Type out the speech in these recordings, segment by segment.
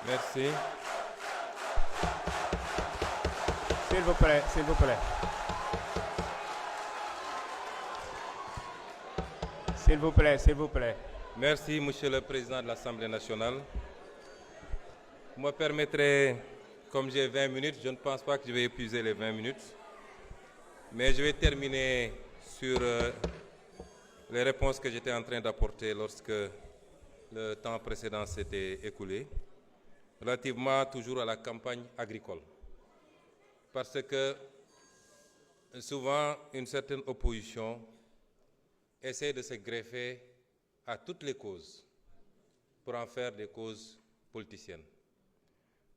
Merci. S'il vous plaît, s'il vous plaît. S'il vous plaît, s'il vous plaît. Merci, Monsieur le Président de l'Assemblée nationale. Vous me permettrez, comme j'ai 20 minutes, je ne pense pas que je vais épuiser les 20 minutes, mais je vais terminer sur les réponses que j'étais en train d'apporter lorsque le temps précédent s'était écoulé, relativement toujours à la campagne agricole. Parce que souvent, une certaine opposition essaie de se greffer à toutes les causes pour en faire des causes politiciennes.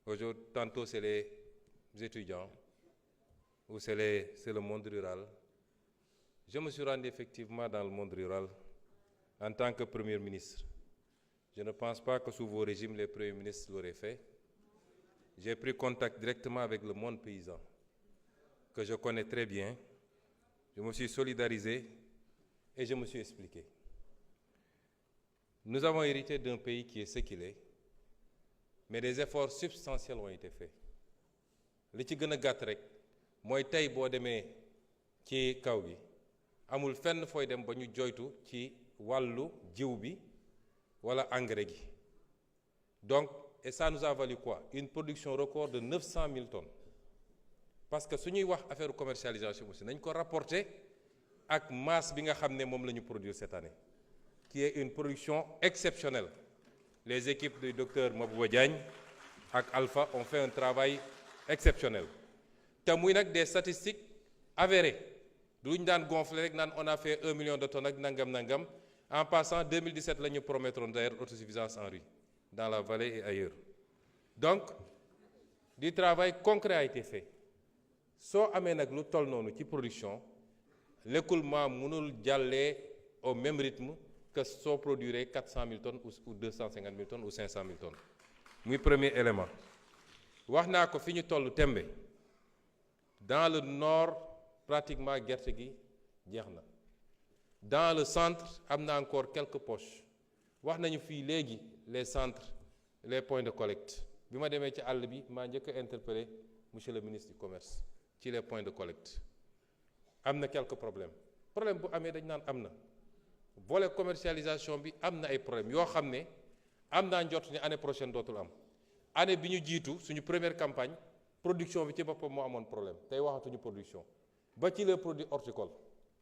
Aujourd'hui, tantôt c'est les étudiants ou c'est le monde rural. Je me suis rendu effectivement dans le monde rural en tant que Premier ministre. Je ne pense pas que sous vos régimes, les premiers ministres l'auraient fait. J'ai pris contact directement avec le monde paysan, que je connais très bien. Je me suis solidarisé et je me suis expliqué. Nous avons hérité d'un pays qui est ce qu'il est, mais des efforts substantiels ont été faits. Li ci gën a gàtt rek mooy tey boo demee ci kaw gi amul fenn fooy dem ba ñu joytu ci wàllu jiw bi wala engrais gi. Donc, et ça nous a valu quoi? Une production record de 900 000 tonnes. Parce que su ñuy wax affaire commercialisation aussi nañ ko rapporter ak masse bi nga xam ne moom la ñu produire cette année, qui est une production exceptionnelle. Les équipes du docteur Mabouba Diagne ak Alpha ont fait un travail exceptionnel. te muy nag des statistiques avérées du ñu daan gonfler rek naan on a fait 1 million de tonnes ak nangam en passant 2017 la ñu promettroon d'ailleurs autosuffisance en riz dans la vallée et ailleurs. Donc du travail concret a été fait. soo amee nag lu toll noonu ci production l'écoulement mënul jàllee au même rythme que soo produire 400 000 tonnes ou 250 000 tonnes ou 500 000 tonnes. muy premier élément. wax naa ko fi ñu toll tembe dans le nord pratiquement gerte gi jeex na. Dans le centre am na encore quelques poches. wax nañu fii léegi les centres les points de collecte. bi ma demee ci àll bi maa njëkk a interpellé monsieur le ministre du commerce ci les points de collecte. am na quelques problèmes bu amee dañ naan am na. volet commercialisation bi am na ay problèmes yoo xam ne am naa njort ni année prochaine dootul am. année bi ñu jiitu suñu première campagne production bi ci boppam moo amoon problème tey waxatuñu production ba ci les produits horticoles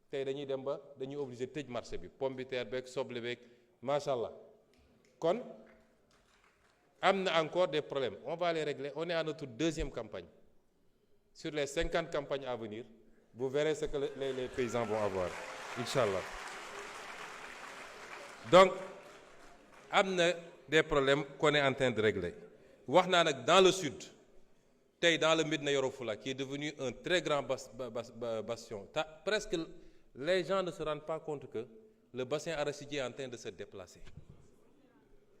tey dañuy dem ba dañuy obligé tëj marché bi pomme de terre beeg soble beeg macha allah. kon am na encore des problèmes on va les régler. On est à notre deuxième campagne. Sur les 50 campagnes à venir, vous verrez ce que les paysans vont avoir, Inch'Allah. Donc, am na des problèmes qu'on est en train de régler. wax naa nag dans le sud tey dans le Médina Yoro Foulah qui est devenu un très grand bastion. Presque les gens ne se rendent pas compte que le bassin arachidier est en train de se déplacer.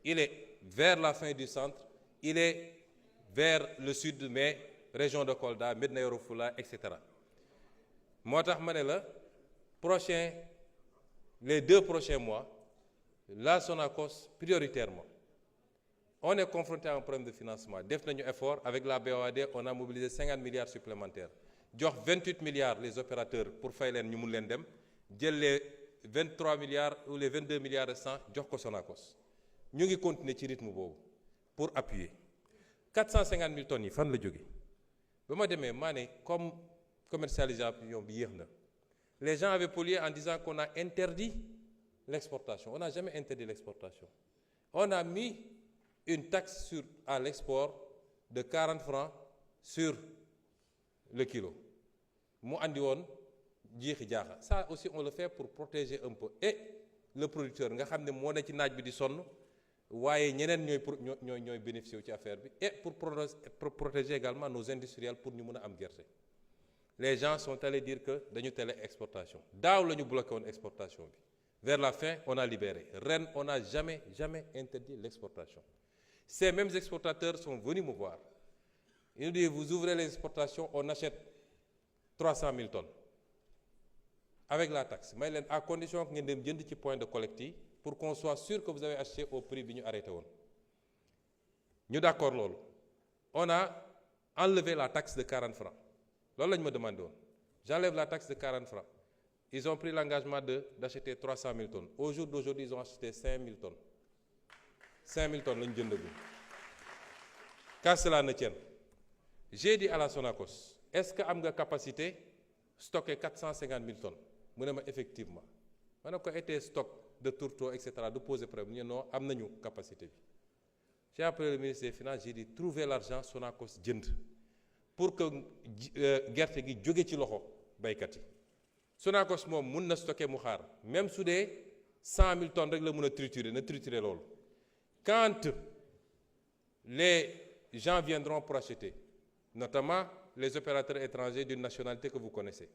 Il est vers la fin du centre, il est vers le sud, mais région de Kolda, Médina Yoro Foulah, etc. moo tax ma ne la les 2 prochains mois la Sonacos prioritairement. On est confronté à un problème de financement. Def nañu effort avec la BOAD, on a mobilisé 50 milliards supplémentaires. jox 28 milliards les opérateurs pour fay leen ñu mun leen dem jël les 23 milliards ou les 22 milliards restants jox ko Sonacos. ñu ngi continuer ci rythme boobu pour appuyer. 450 000 tonnes yi fan la jóge ba ma demee maa ne comme commercialisation bi yéex na. Les gens avaient pollué en disant qu'on a interdit l'exportation. On n'a jamais interdit l'exportation. On a mis une taxe à l'export de 40 francs sur le kilo. mu andi woon jiixi jaaxa. Ça aussi on le fait pour protéger un peu et le producteur nga xam ne moo ne ci naaj bi di sonn waaye ñeneen ñooy bénéficier wu ci affaire bi et pour protéger également nos industriels pour ñu mën a am gerte. Les gens sont allés dire que dañu télé exportation daaw la ñu bloqué woon exportation bi. Vers la fin on a libéré. Ren on n'a jamais interdit l'exportation. Ces mêmes exportateurs sont venus me voir. Ils nous disent vous ouvrez les exportations, on achète 300 000 tonnes avec la taxe. Mais à condition que ngeen dem jënd ci point de collecte yi pour qu'on soit sûr que vous avez acheté au prix bi ñu arrêté woon. ñu d'accord loolu on a enlevé la taxe de 40 francs loolu la ñu ma demandé woon j'enlève la taxe de 40 francs ils ont pris l'engagement d'acheter 300 000 tonnes au jour d'aujourd'hui ils ont acheté 5 000 tonnes 5 000 tonnes la ñu jëndagum qu'à cela ne tienne j'ai dit à la Sonacos est-ce que am nga capacité stocker 450 000 tonnes mu ne ma effectivement ma ne ko été stock de tourteaux et cetera de poser problème ñu non am nañu capacité bi j'ai appelé le ministre des Finances j'ai dit trouver l'argent Sonacos jënd pour que gerte gi jóge ci loxo baykat yi Sonacos moom mun na stocker mu xaar même su dee 100 000 tonnes rek la mun a triturer na triturer loolu quand les gens viendront pour acheter notamment les opérateurs étrangers d'une nationalité que vous connaissez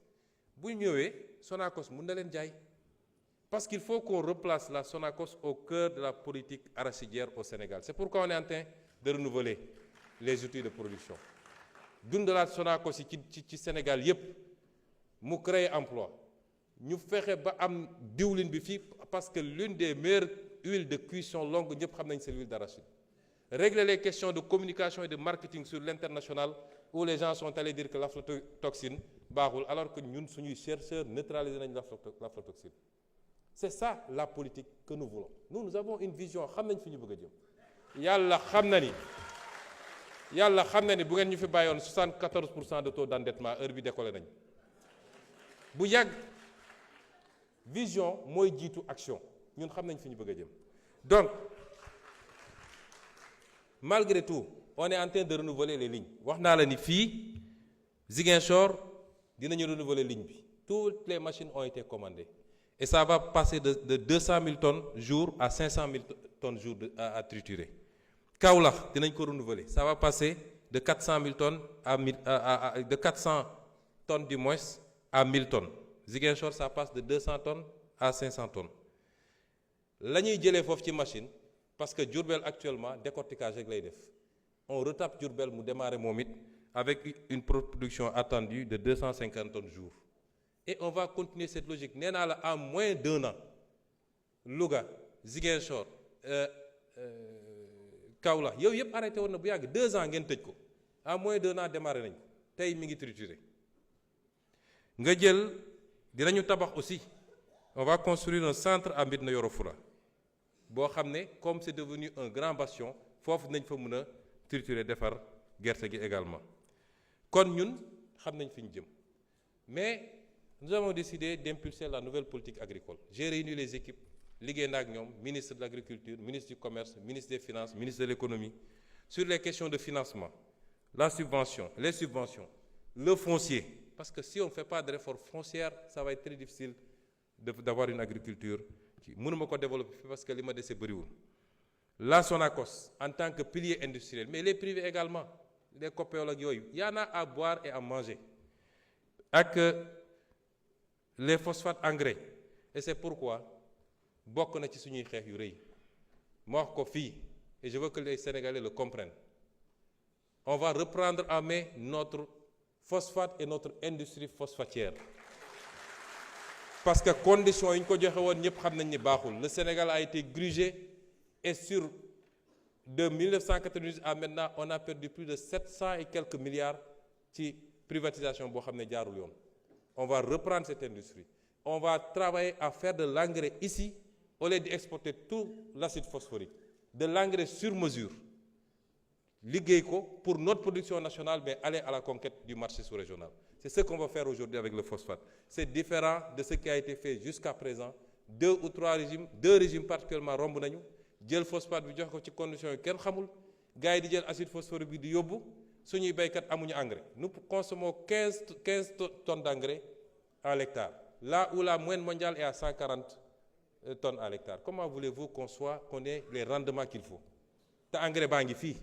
bu ñëwee Sonacos mun na leen jaay parce qu'il faut qu'on replace la Sonacos au cœur de la politique arachidière au Sénégal c'est pourquoi on est en train de renouveler les outils de production dundalaat Sonacos yi ci Sénégal yépp mu créer emploi ñu fexe ba am diwlin bi fii parce que l'une des meilleures huiles de cuisson longue ñëpp xam nañ c'est l'huile d'arachide régler les questions de communication et de marketing sur l'international où les gens sont allés dire que l'aflatoxine baaxul alors que ñun suñuy chercheurs neutraliser nañ l'aflatoxine c'est ça la politique que nous voulons nous avons une vision xam nañ fi ñu bëgg a jëm yàlla xam na ni bu ngeen ñu fi bàyyoon 74% de taux d'endettement heure bi décollé nañ bu yàgg vision mooy jiitu action ñun xam nañ fi ñu bëgg a jëm donc malgré tout on est en train de renouveler les lignes wax naa la ni fii Ziguinchor dinañu renouveler ligne bi toutes les machines ont été commandées et ça va passer de 200 000 tonnes jour à 500 000 tonnes jour à triturer Kaolack dinañ ko renouveler ça va passer de 400 000 tonnes de 400 tonnes du moins à 1000 tonnes Ziguinchor ça passe de 200 tonnes à 500 tonnes la ñuy jëlee foofu ci machine parce que Diourbel actuellement décortiquage rek lay def on retape Diourbel mu démarrer moom it avec une production attendue de 250 tonnes jour et on va continuer cette logique nee naa la en moins d'1 an Louga Ziguinchor Kaolack yow yëpp arrêté woon na bu yàgg 2 ans ngeen tëj ko en moins d'1 an démarré nañ ko tey mi ngi trituré nga jël dinañu tabax aussi on va construire un centre à Médina Yoro Foulah boo xam ne comme c'est devenu un grand bastion foofu nañ fa mën a triturer defar gerte gi également kon ñun xam nañ fi ñu jëm mais nous avons décidé d'impulser la nouvelle politique agricole j'ai réuni les équipes liggéey na ak ñoom ministre de l'agriculture ministre du commerce ministre des finances ministre de l'économie sur les questions de financement la subvention les subventions le foncier parce que si on ne fait pas de réforme foncière ça va être très difficile d'avoir une agriculture mënuma ko développer parce que li ma dese bëriwul la Sonacos en tant que pilier industriel mais les privés également les COPEOL ak yooyu y en a à boire et à manger ak les phosphates engrais et c'est pourquoi bokk na ci suñuy xeex yu rëy ma wax ko fii et je veux que les Sénégalais le comprennent on va reprendre en main notre phosphate et notre industrie phosphatière parce que conditions yi ñu ko joxe woon ñëpp xam nañ ni baaxul le Sénégal a été grugé et sur de 1998 à maintenant on a perdu plus de 700 et quelques milliards ci privatisation boo xam ne jaarul yoon on va reprendre cette industrie on va travailler à faire de l'engrais ici au lieu d'exporter tout l'acide phosphorique de l'engrais sur mesure liggéey ko pour notre production nationale mais aller à la conquête du marché sous-régional c'est ce qu'on va faire aujourd'hui avec le phosphate c'est différent de ce qui a été fait jusqu'à présent 2 ou 3 régimes 2 régimes particulièrement romb nañu jël phosphate bi jox ko ci conditions yi kenn xamul gars yi di jël acide phosphorique bi di yóbbu suñuy béykat amuñu engrais nous consommons 15 tonnes d'engrais à l'hectare là où la moyenne mondiale est à 140 tonnes à l'hectare comment voulez-vous qu'on ait les rendements qu'il faut te engrais baa ngi fii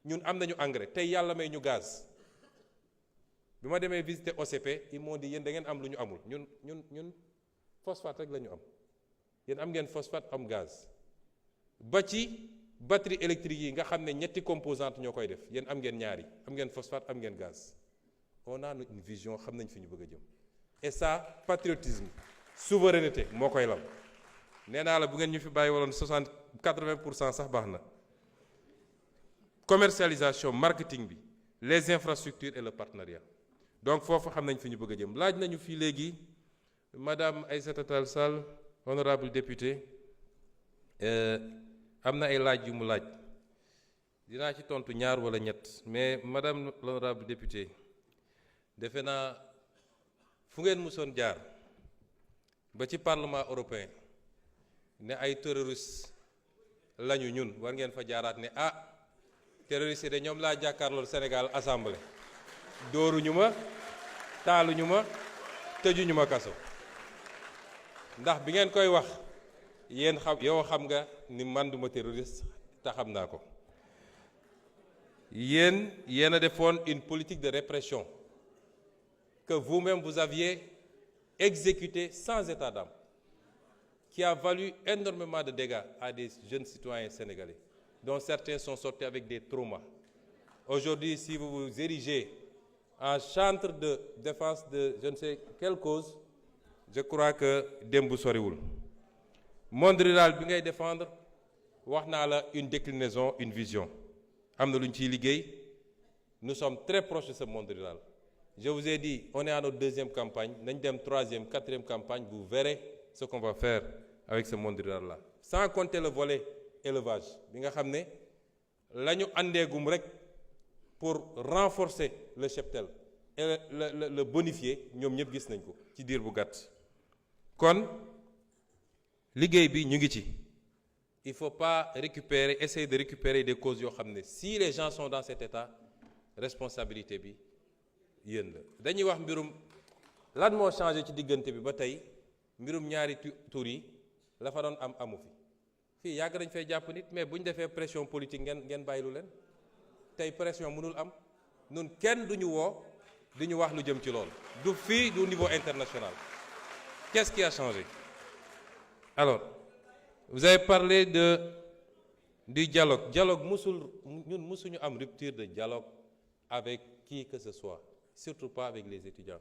ñun am nañu engrais tey yàlla may ñu gaz bi ma demee visiter OCP ils m'ont dit yéen da ngeen am lu ñu amul ñun phosphate rek la ñu am yéen am ngeen phosphate am gaz ba ci batterie électrique yi nga xam ne ñetti composantes ñoo koy def yéen am ngeen ñaari am ngeen phosphate am ngeen gaz on a une vision xam nañ fi ñu bëgg a jëm et ça patriotisme souveraineté moo koy lam nee naa la bu ngeen ñu fi bàyyi waloon 80% sax baax na commercialisation marketing bi les infrastructures et le partenariat donc foofu xam nañ fi ñu bëgg a jëm laaj nañu fii léegi madame Aïssata Tall Sall honorable député am na ay laaj yu mu laaj dinaa ci tontu ñaar wala ñett mais madame l'honorable député defe naa fu ngeen musoon jaar ba ci parlement européen ne ay terroristes lañu ñun war ngeen fa jaaraat ne ah terroristes yi de ñoom laa jàkkaarlool Sénégal assemblée dóoruñu ma taaluñu ma tëjuñu ma kaso ndax bi ngeen koy wax yéen xam nga ni man duma terroriste te xam naa ko yéen a defoon une politique de répression que vous-même vous aviez exécutée sans état d'âme qui a valu énormément de dégâts à des jeunes citoyens sénégalais dont certains sont sortis avec des traumas. Aujourd'hui, si vous vous érigez en chantre de défense de je ne sais quelle cause, je crois que démb soriwul monde rural bi ngay défendre wax naa la une déclinaison une vision am na lu ñu ciy liggéey nous sommes très proches de ce monde rural. Je vous ai dit on est à notre deuxième campagne nañ dem troisième quatrième campagne vous verrez ce qu'on va faire avec ce monde rural là sans compter le volet élevage bi nga xam ne la ñu àndeegum rek pour renforcer le cheptel et le bonifier ñoom ñëpp gis nañ ko ci diir bu gàtt kon liggéey bi ñu ngi ci il faut pas essayer de récupérer des causes yoo xam ne si les gens sont dans cet état responsabilité bi yéen la dañuy wax mbirum lan moo changé ci diggante bi ba tey mbirum ñaari tur yi la fa doon am amu fi fii yàgg dañ fay jàpp nit mais bu ñu defee pression politique ngeen bàyyilu leen tey pression mënul am nun kenn duñu woo di ñu wax lu jëm ci loolu du fii du niveau international qu'est-ce qui a changé alors vous avez parlé du dialogue ñun musuñu am rupture de dialogue avec qui que ce soit surtout pas avec les étudiants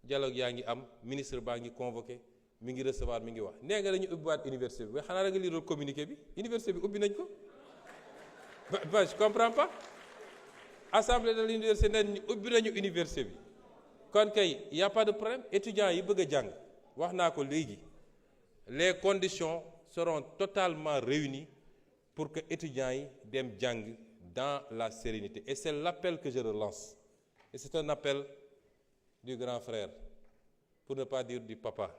dialogue yaa ngi am ministre baa ngi convoqué mi ngi recevoir mi ngi wax nee nga dañu ubbiwaat université bi mais xanaa da nga liiroon communiqué bi université bi ubbi nañ ko ba je comprends pas assemblée de l'université nee ñu ubbi nañu université bi kon kay y a pas de problème étudiants yi bëgg a jàng wax naa ko léegi les conditions seront totalement réunies pour que étudiants yi dem jàng dans la sérénité et c'est l'appel que je relance et c'est un appel du grand frère pour ne pas dire du papa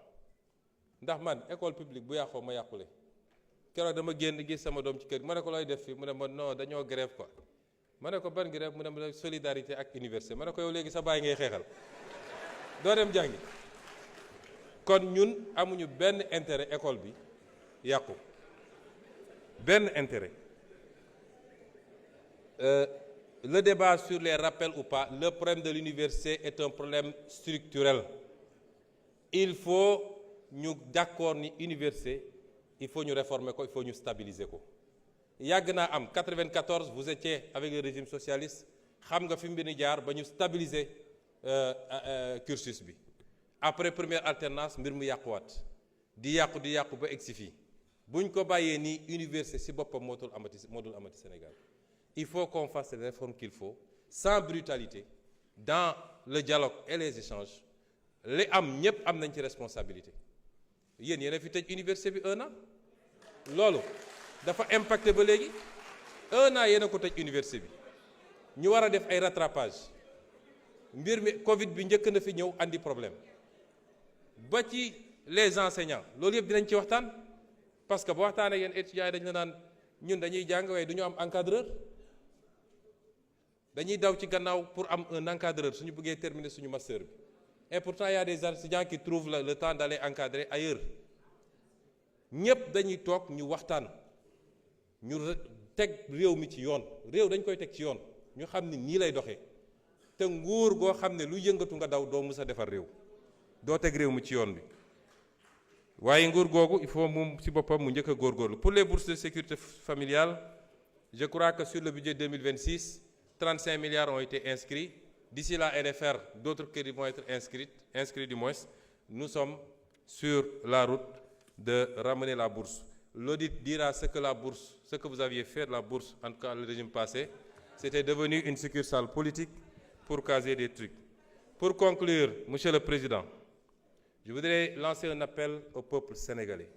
ndax man école publique bu yàqoo ma yàqule keroog dama génn gis sama doom ci kër ma ne ko looy def fii mu ne ma non dañoo grève quoi ma ne ko ban grève mu ne ma solidarité ak université ma ne ko yow léegi sa baay ngay xeexal doo dem jàngi kon ñun amuñu benn intérêt école bi yàqu benn intérêt le débat sur les rappels ou pas le problème de l'université est un problème structurel il faut ñu d'accord ni université il faut ñu réformer ko il faut ñu stabiliser ko yàgg naa am 94 vous étiez avec le régime socialiste xam nga fi mbir ni jaar ba ñu stabiliser cursus bi après première alternance mbir mu yàquwaat di yàqu ba egsi fii buñ ko bàyyee nii université ci boppam moo dul amati Sénégal il faut qu'on fasse les réformes qu'il faut sans brutalité dans le dialogue et les échanges li am ñëpp am nañ ci responsabilité yéen a fi tëj université bi 1 an loolu dafa impacté ba léegi 1 an yéen a ko tëj université bi ñu war a def ay rattrapage mbir mi Covid bi njëkk na fi ñëw andi problème ba ci les enseignants loolu yëpp dinañ ci waxtaan parce que bu waxtaanee yéen étudiants yi dañ la naan ñun dañuy jàng waaye du ñu am encadreur dañuy daw ci gannaaw pour am un encadreur suñu bëggee terminer suñu master bi et pourtant il y a des étudiants qui trouvent le temps d'aller encadrer ailleurs ñëpp dañuy toog ñu waxtaan ñu teg réew mi ci yoon réew dañ koy teg ci yoon ñu xam ni nii lay doxee te nguur goo xam ne lu yëngatu nga daw doo mës a defar réew doo teg réew mi ci yoon bi waaye nguur googu il faut moom ci boppam mu njëkk a góorgóorlu pour les bourses de sécurité familiale je crois que sur le budget 2026 35 milliards ont été inscrits d'ici la NFR d'autres crédits vont être inscrits du moins nous sommes sur la route de ramener la bourse l'audit dira ce que vous aviez fait de la bourse en tout cas le régime passé c'était devenu une succursale politique pour caser des trucs. Pour conclure, Monsieur le Président, je voudrais lancer un appel au peuple sénégalais.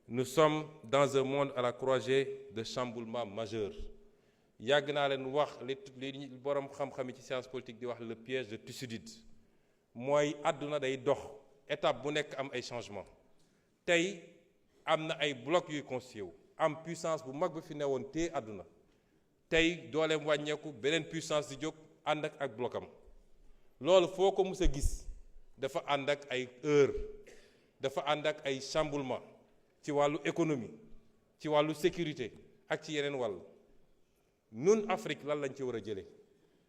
Nous sommes dans un monde à la croisée de chamboulements majeurs. yàgg naa leen wax li borom xam-xam yi ci science politique di wax le piège de Thucydide mooy àdduna day dox étape bu nekk am ay changement tey am na ay blocs yuy constitué wu am puissance bu mag ba fi newoon te àdduna tey dooleem wàññeeku beneen puissance di jóg ànd ak blocam loolu foo ko mus a gis dafa ànd ak ay heure dafa ànd ak ay chamboulement ci wàllu économie ci wàllu sécurité ak ci yeneen wàll ñun Afrique lan lañ ci war a jëlee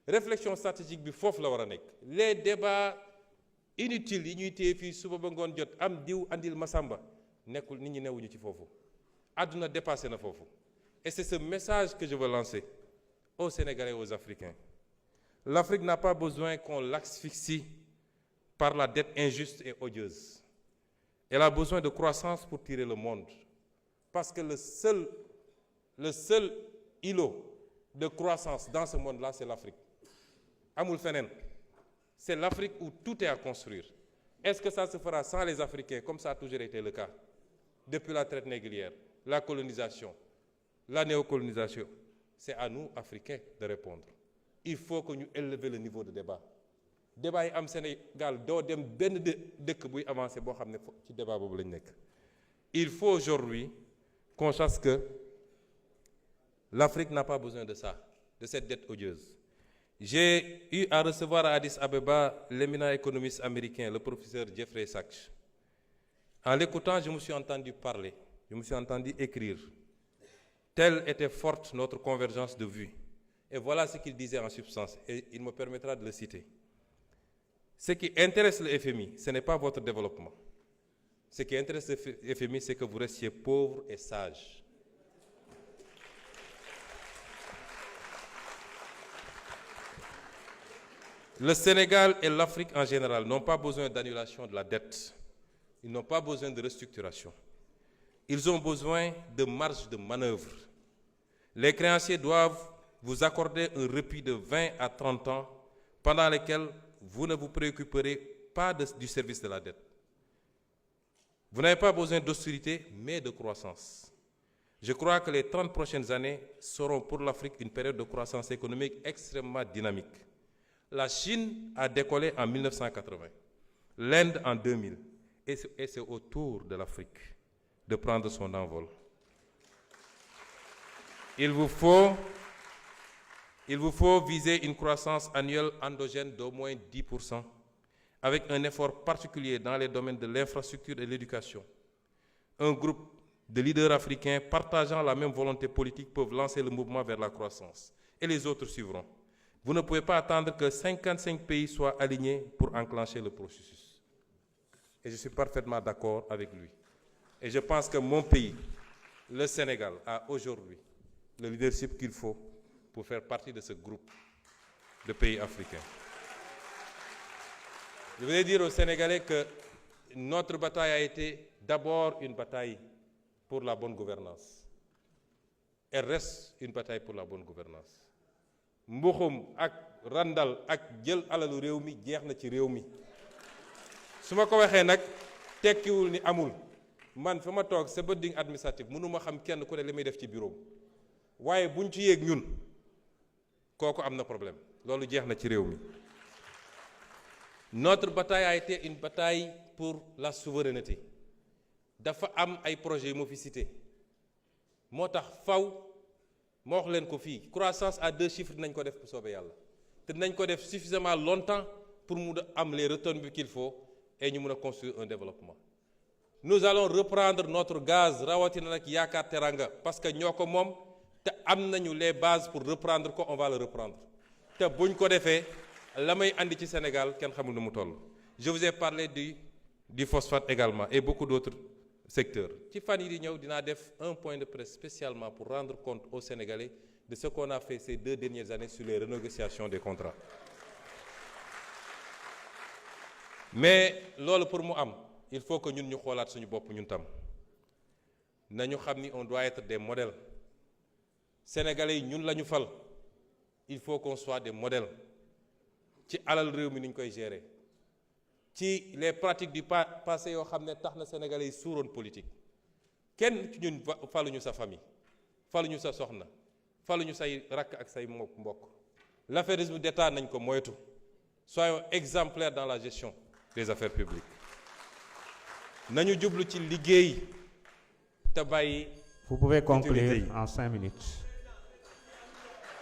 réflexion stratégique bi foofu la war a nekk les débats inutiles yi ñuy téye fii suba ba ngoon jot am diw andil Masamba nekkul nit ñi newuñu ci foofu àdduna dépassé na foofu et c'est ce message que je veux lancer aux Sénégalais et aux Africains. L'Afrique n'a pas besoin qu'on l'asphyxie par la dette injuste et odieuse. Elle a besoin de croissance pour tirer le monde parce que le seul îlot de croissance dans ce monde-là, c'est l'Afrique. Amul fenen. C'est l'Afrique où tout est à construire. Est-ce que ça se fera sans les Africains, comme ça a toujours été le cas, depuis la traite négrière, la colonisation, la néocolonisation? C'est à nous, Africains, de répondre. Il faut que nous élevions le niveau de débat. Débat yi am Sénégal doo dem benn dëkk buy avancer boo xam ne ci débat boobu lañ nekk. Il faut aujourd'hui qu'on sache que l'Afrique n'a pas besoin de ça, de cette dette odieuse. J'ai eu à recevoir à Addis Abeba l'éminent économiste américain, le professeur Jeffrey Sachs. En l'écoutant, je me suis entendu parler, je me suis entendu écrire. Telle était forte notre convergence de vues. Et voilà ce qu'il disait en substance, et il me permettra de le citer. Ce qui intéresse le FMI, ce n'est pas votre développement. Ce qui intéresse le FMI, c'est que vous restiez pauvre et sage. Le Sénégal et l'Afrique en général n'ont pas besoin d'annulation de la dette. Ils n'ont pas besoin de restructuration. Ils ont besoin de marge de manœuvre. Les créanciers doivent vous accorder un répit de 20 à 30 ans pendant lesquels vous ne vous préoccuperez pas du service de la dette. Vous n'avez pas besoin d'austérité, mais de croissance. Je crois que les 30 prochaines années seront pour l'Afrique une période de croissance économique extrêmement dynamique. La Chine a décollé en 1980, l'Inde en 2000, et c'est au tour de l'Afrique de prendre son envol. Il vous faut viser une croissance annuelle endogène d'au moins 10%, avec un effort particulier dans les domaines de l'infrastructure et de l'éducation. Un groupe de leaders africains partageant la même volonté politique peuvent lancer le mouvement vers la croissance, et les autres suivront. Vous ne pouvez pas attendre que 55 pays soient alignés pour enclencher le processus. Et je suis parfaitement d'accord avec lui. Et je pense que mon pays, le Sénégal, a aujourd'hui le leadership qu'il faut pour faire partie de ce groupe de pays africains. Je voudrais dire aux Sénégalais que notre bataille a été d'abord une bataille pour la bonne gouvernance. Elle reste une bataille pour la bonne gouvernance. Mbuxum ak randal ak jël alalu réew mi jeex na ci réew mi su ma ko waxee nag tekkiwul ni amul man fa ma toog sa building administratif mënuma xam kenn ku ne li muy def ci bureau waaye buñ ci yéeg ñun kooku am na problème loolu jeex na ci réew mi. Notre bataille a été une bataille pour la souveraineté dafa am ay projets yu ma fi cité moo tax faw ma wax leen ko fii croissance à 2 chiffres dinañ ko def bu soobee yàlla te dinañ ko def suffisamment longtemps pour mu am les retombées qu'il faut et ñu mun a construire un développement. Nous allons reprendre notre gaz rawatina nag Yaakaar Teranga parce que ñoo ko moom te am nañu les bases pour reprendre ko on va le reprendre te buñ ko defee la may andi ci Sénégal kenn xamul nu mu toll. Je vous ai parlé du phosphate également et beaucoup d'autres secteurs. Ci fan yi di ñëw dinaa def un point de presse spécialement pour rendre compte aux Sénégalais de ce qu'on a fait ces 2 dernières années sur les renégociations des contrats. Mais loolu pour mu am il faut que ñun ñu xoolaat suñu bopp ñun tam nañu xam ni on doit être des modèles. Sénégalais yi ñun la ñu fal il faut qu'on soit des modèles ci alal réew mi ni ñu koy gérer ci les pratiques du passé yoo xam ne tax na sénégalais yi suuroon politique kenn ci ñun faluñu sa famille faluñu sa soxna faluñu say rakk ak say mbokk l'affairisme d'État nañ ko moytu soyons exemplaires dans la gestion des affaires publiques nañu jublu ci liggéey te bàyyi. Vous pouvez conclure en 5 minutes.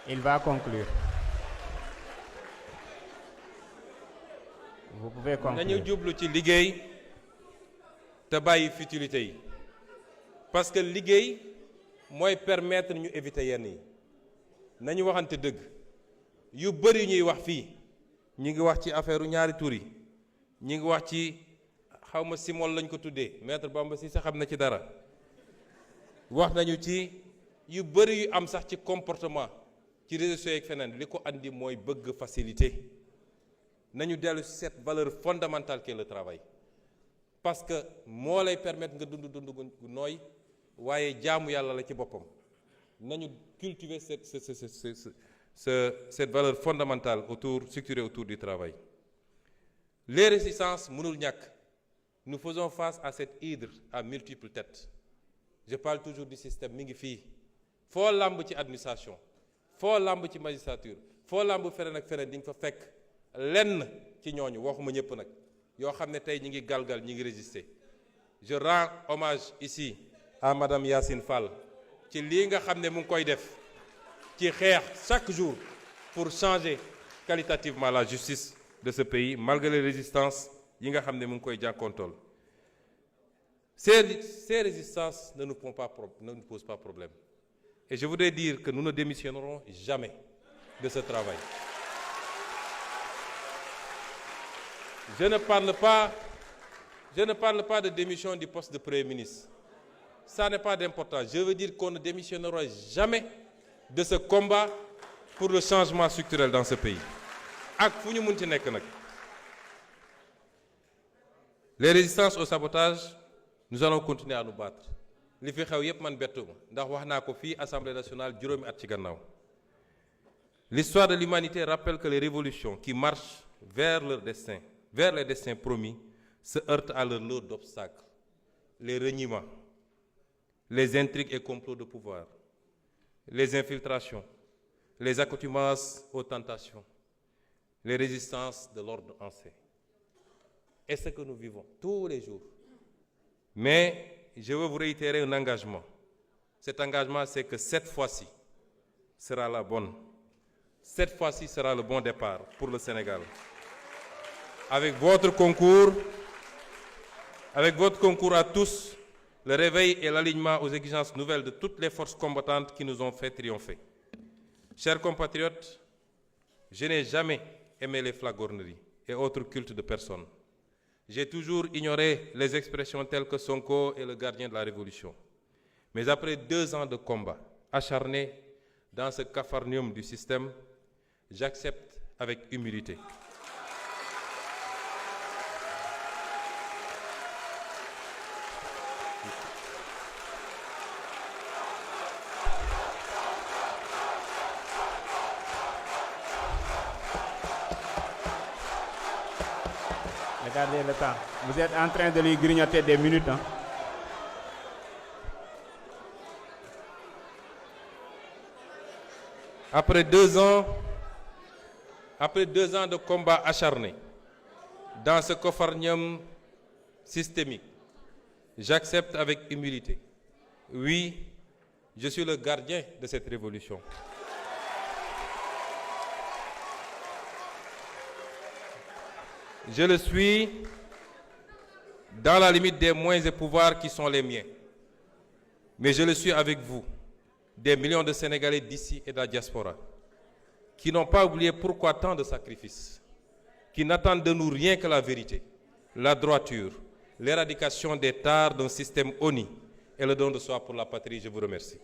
Il va conclure. Vous pouvez conclure. nañu jublu ci liggéey te bàyyi futilité yi parce que liggéey mooy permettre ñu éviter yenn yi nañu waxante dëgg yu bëri ñuy wax fii ñi ngi wax ci affaire ñaari tur yi ñi ngi wax ci xawma simol lañ ko tuddee maître Bamba si sa xam na ci dara wax nañu ci yu bëri yu am sax ci comportement ci réseaux sociaux ak feneen li ko andi mooy bëgg facilité nañu dellu ci cette valeur fondamentale qu'est le travail parce que moo lay permettre nga dund gu nooy waaye jaamu yàlla la ci boppam nañu cultiver cette valeur fondamentale structurée autour du travail. Les résistances mënul ñàkk nous faisons face à cette hydre à multiples têtes je parle toujours du système mi ngi fii foo làmb ci administration foo làmb ci magistrature foo làmb feneen ak feneen di nga fa fekk lenn ci ñooñu waxuma ñëpp nag yoo xam ne tey ñi ngi galgal ñi ngi résister. Je rends hommage ici à madame Yacine Fall ci lii nga xam ne mu ngi koy def ci xeex chaque jour pour changer qualitativement la justice de ce pays malgré les résistances yi nga xam ne mu ngi koy jànkoontool. Ces résistances ne nous posent pas problème et je voudrais dire que nous ne démissionnerons jamais de ce travail. Je ne parle pas de démission du poste de Premier ministre. Ça n'est pas d'importance. Je veux dire qu'on ne démissionnera jamais de ce combat pour le changement structurel dans ce pays. Ak fu ñu munti nekk nag. Les résistances au sabotage, nous allons continuer à nous battre. Li fi xew yépp man bettuma ndax wax naa ko fii Assemblée nationale juróomi at ci gannaaw. L'histoire de l'humanité rappelle que les révolutions qui marchent vers les destins promis, se heurtent à leur lot d'obstacles, les reniements, les intrigues et complots de pouvoir, les infiltrations, les accoutumances aux tentations, les résistances de l'ordre ancien. Et ce que nous vivons tous les jours. Mais je veux vous réitérer un engagement. Cet engagement, c'est que cette fois-ci sera la bonne. Cette fois-ci sera le bon départ pour le Sénégal. Avec votre concours à tous, le réveil et l'alignement aux exigences nouvelles de toutes les forces combattantes qui nous ont fait triompher. Chers compatriotes, je n'ai jamais aimé les flagorneries et autres cultes de personnes. J'ai toujours ignoré les expressions telles que Sonko est le gardien de la révolution. Mais après 2 ans de combat acharné dans ce capharnaüm du système, j'accepte avec humilité. Regardez le temps. Vous êtes en train de lui grignoter des minutes, hein? Après 2 ans de combat acharné dans ce capharnaüm systémique, j'accepte avec humilité. Oui, je suis le gardien de cette révolution. Je le suis dans la limite des moyens et pouvoirs qui sont les miens. Mais je le suis avec vous, des millions de Sénégalais d'ici et de la diaspora, qui n'ont pas oublié pourquoi tant de sacrifices, qui n'attendent de nous rien que la vérité, la droiture, l'éradication des tares d'un système honni et le don de soi pour la patrie. Je vous remercie.